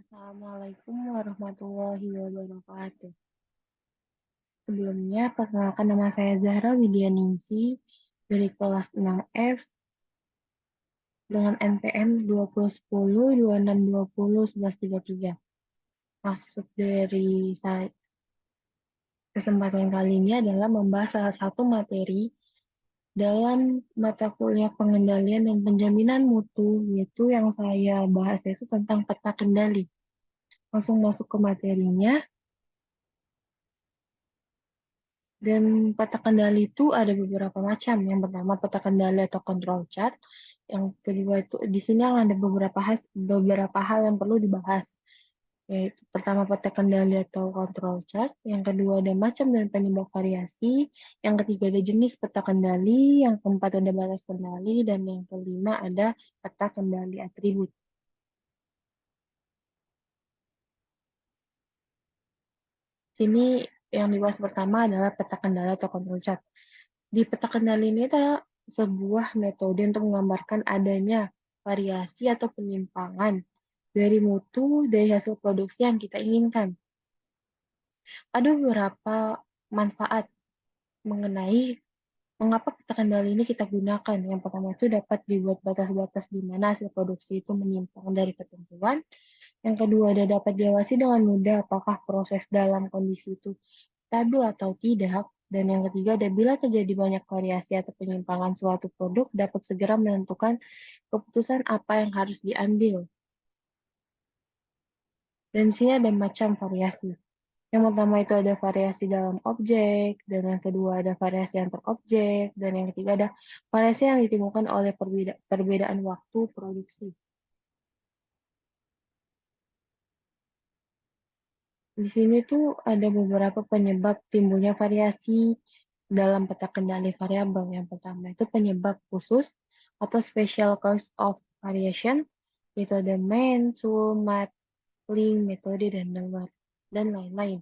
Assalamualaikum warahmatullahi wabarakatuh. Sebelumnya, perkenalkan nama saya Zahra Widianingsi dari kelas 6F dengan NPM 2010 2620 1133. Maksud dari saya, kesempatan kali ini adalah membahas salah satu materi dalam mata kuliah pengendalian dan penjaminan mutu, yaitu yang saya bahas itu tentang peta kendali. Langsung masuk ke materinya. Dan peta kendali itu ada beberapa macam. Yang pertama peta kendali atau control chart. Yang kedua itu di sini yang ada beberapa hal yang perlu dibahas. Yaitu pertama peta kendali atau control chart. Yang kedua ada macam dan penyebab variasi. Yang ketiga ada jenis peta kendali. Yang keempat ada batas kendali. Dan yang kelima ada peta kendali atribut. Sini yang dibahas pertama adalah peta kendali atau control chart. Di peta kendali ini ada sebuah metode untuk menggambarkan adanya variasi atau penyimpangan dari mutu dari hasil produksi yang kita inginkan. Ada beberapa manfaat mengenai mengapa peta kendali ini kita gunakan. Yang pertama itu dapat dibuat batas-batas di mana hasil produksi itu menyimpang dari ketentuan. Yang kedua ada dapat diawasi dengan mudah apakah proses dalam kondisi itu stabil atau tidak. Dan yang ketiga, apabila terjadi banyak variasi atau penyimpangan suatu produk, dapat segera menentukan keputusan apa yang harus diambil. Dan di sini ada macam variasi. Yang pertama itu ada variasi dalam objek, dan yang kedua ada variasi antar objek, dan yang ketiga ada variasi yang ditimbulkan oleh perbedaan waktu produksi. Di sini tuh ada beberapa penyebab timbulnya variasi dalam peta kendali variabel. Yang pertama itu penyebab khusus atau special cause of variation, yaitu ada main, mat, link, metode, dan lain-lain.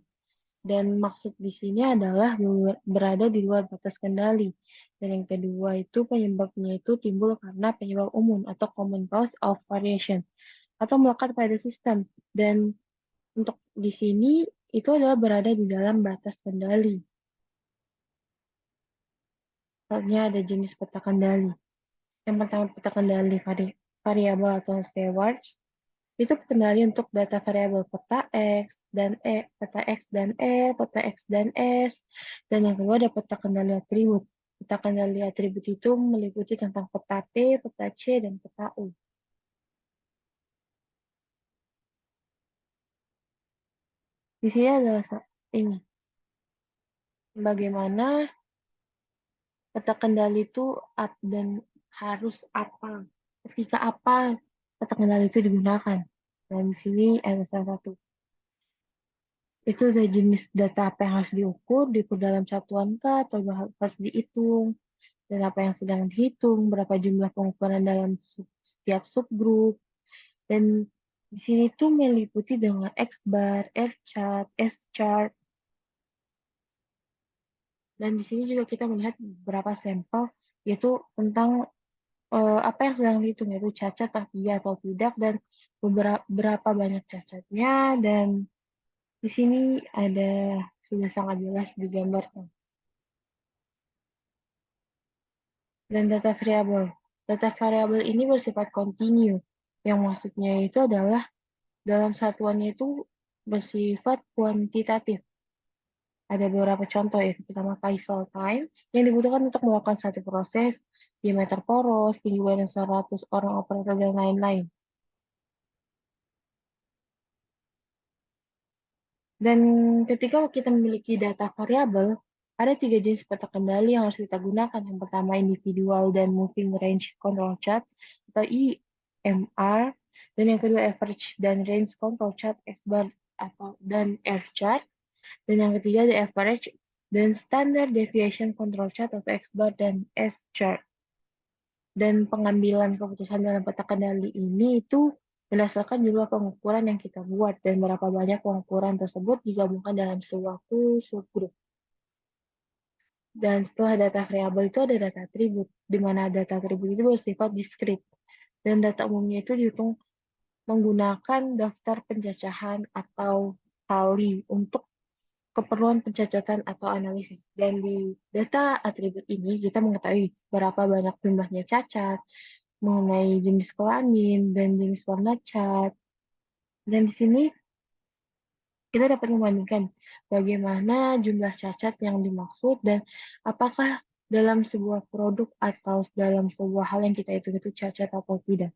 Dan maksud di sini adalah berada di luar batas kendali. Dan yang kedua itu penyebabnya itu timbul karena penyebab umum atau common cause of variation atau melekat pada sistem. Dan untuk di sini itu adalah berada di dalam batas kendali. Misalnya ada jenis peta kendali. Yang pertama peta kendali variabel atau Stewart. Itu kendali untuk data variabel peta X dan peta X dan peta X dan S. Dan yang kedua ada peta kendali atribut. Peta kendali atribut itu meliputi tentang peta P, peta C, dan peta U. Di sini adalah ini. Bagaimana peta kendali itu dan harus apa, ketika apa peta kendali itu digunakan. Dan di sini ada salah satu. Itu ada jenis data apa yang harus diukur dalam satuan kah, atau harus dihitung, dan apa yang sedang dihitung, berapa jumlah pengukuran dalam setiap subgrup. Dan di sini tuh meliputi dengan X bar, R chart, S chart. Dan di sini juga kita melihat beberapa sampel, yaitu tentang apa yang sedang dihitung, yaitu cacat iya atau tidak, dan berapa banyak cacatnya, dan di sini ada sudah sangat jelas digambarkan. Dan data variabel. Data variabel ini bersifat kontinu, yang maksudnya itu adalah dalam satuannya itu bersifat kuantitatif. Ada beberapa contoh, yaitu pertama Kaisel time, yang dibutuhkan untuk melakukan satu proses, diameter poros, tinggi badan 100 orang operator, dan lain-lain. Dan ketika kita memiliki data variabel, ada 3 jenis peta kendali yang harus kita gunakan. Yang pertama individual dan moving range control chart atau IMR, dan yang kedua average dan range control chart S-bar dan R-chart, dan yang ketiga ada average dan standard deviation control chart atau X-bar dan S-chart. Dan pengambilan keputusan dalam peta kendali ini itu berdasarkan jumlah pengukuran yang kita buat dan berapa banyak pengukuran tersebut digabungkan dalam suatu subgroup. Dan setelah data variabel itu ada data atribut, di mana data atribut itu bersifat diskrit. Dan data umumnya itu dihitung menggunakan daftar pencacahan atau tali untuk keperluan pencacatan atau analisis. Dan di data atribut ini kita mengetahui berapa banyak jumlahnya cacat, mengenai jenis kelamin dan jenis warna cat. Dan di sini kita dapat membandingkan bagaimana jumlah cacat yang dimaksud dan apakah dalam sebuah produk atau dalam sebuah hal yang kita hitung itu cacat atau tidak.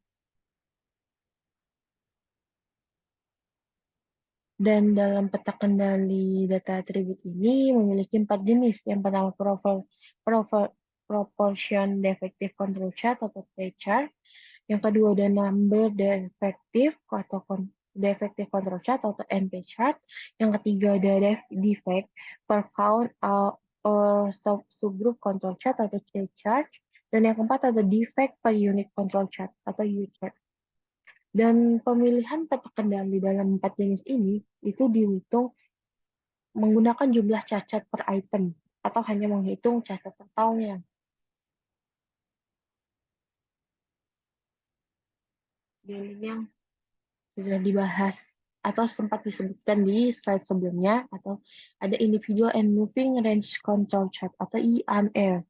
Dan dalam peta kendali data atribut ini memiliki 4 jenis. Yang pertama proportion defective control chart atau P-chart. Yang kedua ada number defective atau defective control chart atau NP chart. Yang ketiga ada defect per count or subgroup control chart atau C chart. Dan yang keempat ada defect per unit control chart atau U chart. Dan pemilihan peta kendali dalam 4 jenis ini itu dihitung menggunakan jumlah cacat per item atau hanya menghitung cacat totalnya. Dan ini yang sudah dibahas atau sempat disebutkan di slide sebelumnya atau ada Individual and Moving Range Control Chart atau IMR.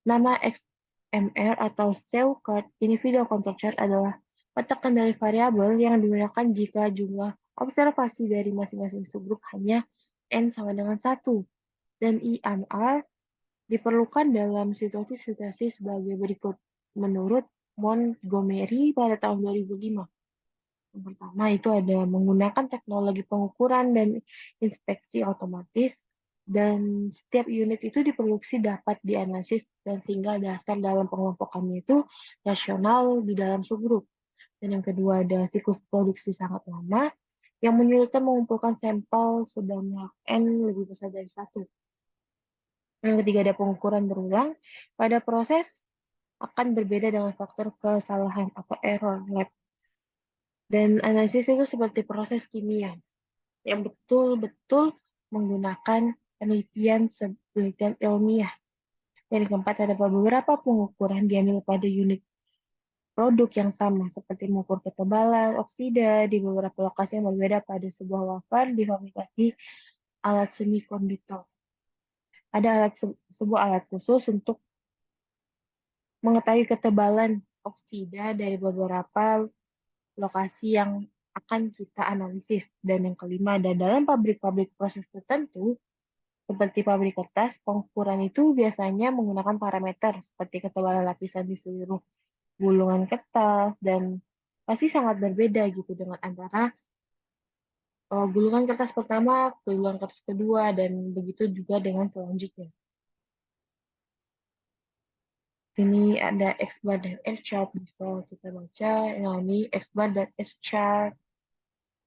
Nama XMR atau Cell Card Individual Control Chart adalah peta kendali variabel yang digunakan jika jumlah observasi dari masing-masing subgrup hanya N sama dengan 1. Dan IMR diperlukan dalam situasi-situasi sebagai berikut menurut Montgomery pada tahun 2005. Yang pertama itu ada menggunakan teknologi pengukuran dan inspeksi otomatis, dan setiap unit itu diproduksi dapat dianalisis dan sehingga dasar dalam pengelompokannya itu rasional di dalam subgrup. Dan yang kedua ada siklus produksi sangat lama yang menyulitkan mengumpulkan sampel sebanyak N lebih besar dari satu. Yang ketiga ada pengukuran berulang pada proses akan berbeda dengan faktor kesalahan atau error lab. Dan analisis itu seperti proses kimia yang betul-betul menggunakan penelitian ilmiah. Yang keempat ada beberapa pengukuran diambil pada unit produk yang sama, seperti mengukur ketebalan oksida di beberapa lokasi yang berbeda pada sebuah wafer di fabrikasi alat semikonduktor. Ada sebuah alat khusus untuk mengetahui ketebalan oksida dari beberapa lokasi yang akan kita analisis. Dan yang kelima, ada dalam pabrik-pabrik proses tertentu, seperti pabrik kertas, pengukuran itu biasanya menggunakan parameter seperti ketebalan lapisan di seluruh gulungan kertas, dan pasti sangat berbeda gitu dengan antara gulungan kertas pertama, gulungan kertas kedua, dan begitu juga dengan selanjutnya. Ini ada X bar dan S chart, bisa kita baca. Nah, ini X bar dan S chart.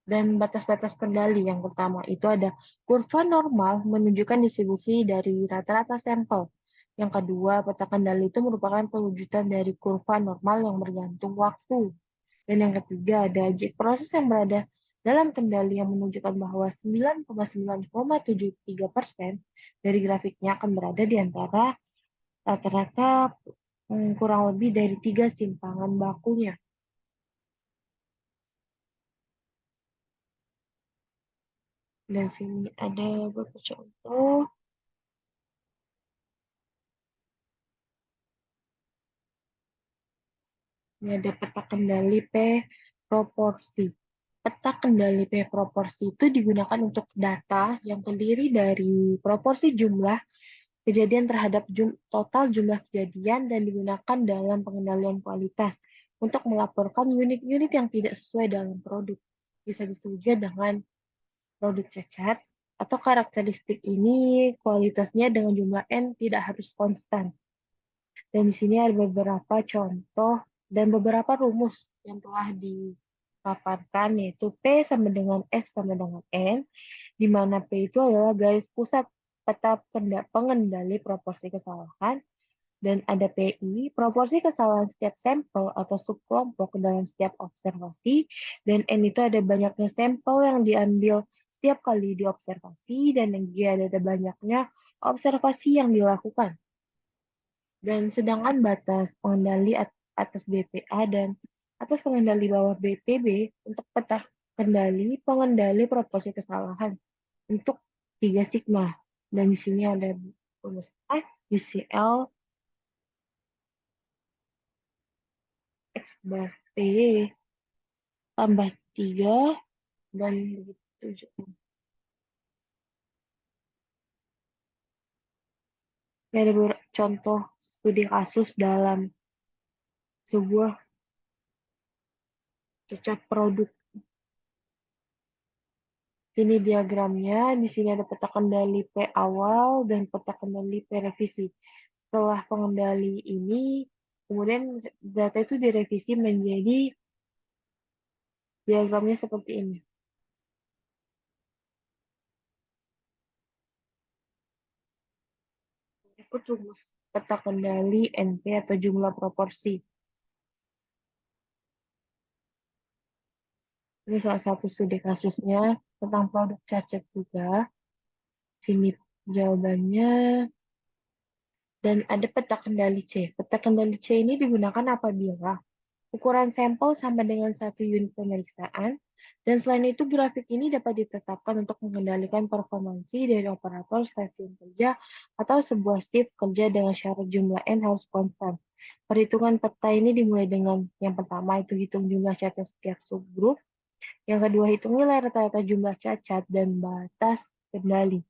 Dan batas-batas kendali yang pertama itu ada kurva normal menunjukkan distribusi dari rata-rata sampel. Yang kedua, peta kendali itu merupakan perwujudan dari kurva normal yang bergantung waktu. Dan yang ketiga, ada proses yang berada dalam kendali yang menunjukkan bahwa 9,9,73% dari grafiknya akan berada di antara rata-rata kurang lebih dari 3 simpangan bakunya. Dan sini ada beberapa contoh. Ini ada peta kendali P proporsi. Peta kendali P proporsi itu digunakan untuk data yang terdiri dari proporsi jumlah kejadian terhadap total jumlah kejadian dan digunakan dalam pengendalian kualitas untuk melaporkan unit-unit yang tidak sesuai dalam produk. Bisa disebut dengan produk cacat atau karakteristik ini kualitasnya dengan jumlah N tidak harus konstan. Dan di sini ada beberapa contoh dan beberapa rumus yang telah dipaparkan, yaitu P sama dengan X sama dengan N, di mana P itu adalah garis pusat peta pengendali proporsi kesalahan, dan ada PI, proporsi kesalahan setiap sampel atau subkelompok dalam setiap observasi, dan N itu ada banyaknya sampel yang diambil setiap kali diobservasi, dan yang G ada banyaknya observasi yang dilakukan. Dan sedangkan batas pengendali atas BPA dan atas pengendali bawah BPB untuk peta kendali pengendali proporsi kesalahan untuk 3 sigma. Dan di sini ada rumus F, UCL, X bar P tambah 3 dan begitu. Ini ada contoh studi kasus dalam sebuah cacat produk. Ini diagramnya, di sini ada peta kendali P awal dan peta kendali P revisi. Setelah pengendali ini, kemudian data itu direvisi menjadi diagramnya seperti ini. Berikut rumus peta kendali NP atau jumlah proporsi. Ini salah satu studi kasusnya tentang produk cacat juga. Sini jawabannya. Dan ada peta kendali C. Peta kendali C ini digunakan apabila ukuran sampel sama dengan 1 unit pemeriksaan, dan selain itu grafik ini dapat ditetapkan untuk mengendalikan performansi dari operator stasiun kerja atau sebuah shift kerja dengan syarat jumlah N harus konstan. Perhitungan peta ini dimulai dengan yang pertama itu hitung jumlah cacat setiap subgrup, yang kedua hitung nilai rata-rata jumlah cacat dan batas kendali,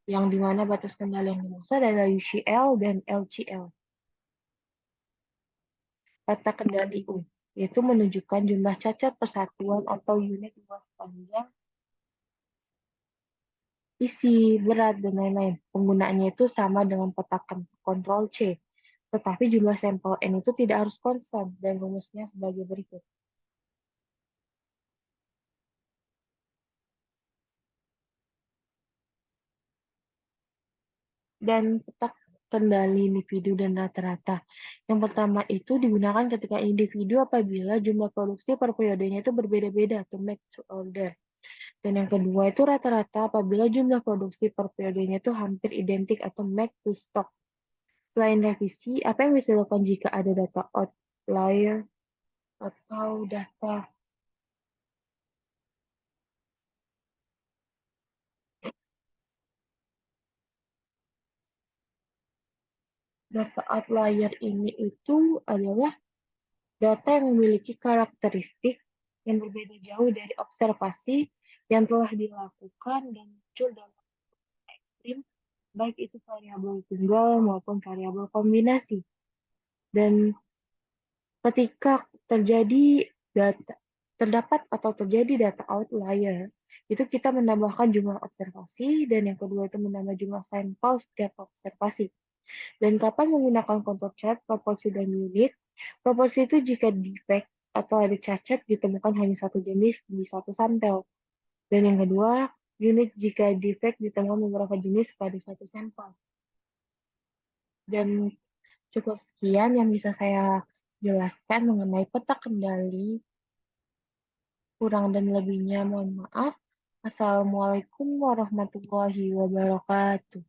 yang dimana batas kendali yang dimaksud adalah UCL dan LCL. Peta kendali U, yaitu menunjukkan jumlah cacat persatuan atau unit luas panjang, isi, berat, dan lain-lain. Penggunaannya itu sama dengan peta kontrol C, tetapi jumlah sampel N itu tidak harus konstan, dan rumusnya sebagai berikut. Dan peta kendali individu dan rata-rata. Yang pertama itu digunakan ketika individu apabila jumlah produksi per periodenya itu berbeda-beda, to make to order. Dan yang kedua itu rata-rata apabila jumlah produksi per periodenya itu hampir identik atau make to stock. Selain revisi, apa yang bisa dilakukan jika ada data outlier atau data outlier ini itu adalah data yang memiliki karakteristik yang berbeda jauh dari observasi yang telah dilakukan dan muncul dalam ekstrim, baik itu variabel tunggal maupun variabel kombinasi. Dan ketika terdapat atau terjadi data outlier, itu kita menambahkan jumlah observasi, dan yang kedua itu menambah jumlah sampel setiap observasi. Dan kapan menggunakan control chart, proporsi, dan unit? Proporsi itu jika defect atau ada cacat ditemukan hanya satu jenis di satu sampel. Dan yang kedua, unit jika defect ditemukan beberapa jenis pada satu sampel. Dan cukup sekian yang bisa saya jelaskan mengenai peta kendali. Kurang dan lebihnya mohon maaf. Assalamualaikum warahmatullahi wabarakatuh.